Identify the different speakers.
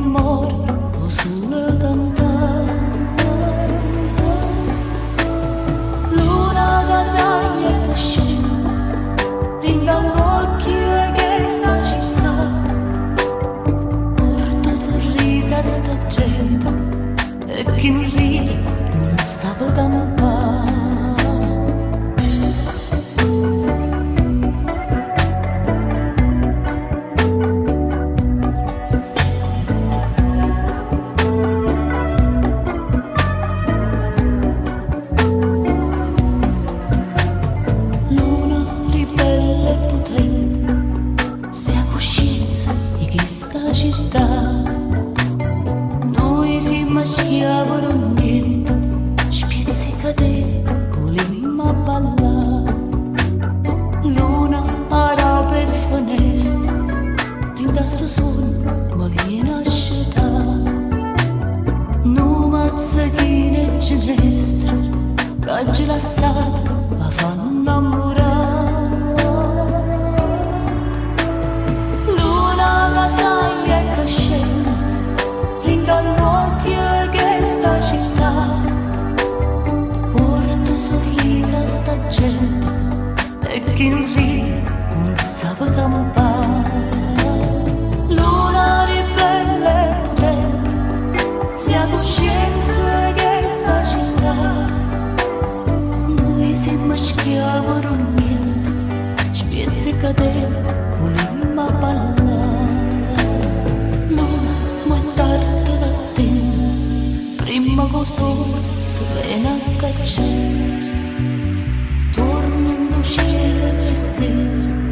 Speaker 1: amor o sulle cantare. Luna che sai e che scende, rinda l'occhio che sta città, porta sorrisa a sta gente e chi non ride non sa campare. Noi siamo schiavo non niente, spizzica te, volimmo ballare. Luna arabe e finestra, rinda sto sogno, ma chi nasce da? Nu mazzacchine e ginestra, caggi lassata, ma fanno innamorare. Luna la sai e che scende, rinda l'occhio che sta città, porta sorrisa a sta gente e chi non ride non sa campare. Luna ribelle e potente, sia coscienza che sta città, noi siamo schiavo non niente, spezzica te, volimmo ballare. Luna, ma è tardi da te, prima cosa ti viene a cacciare, torno in cielo e stelle.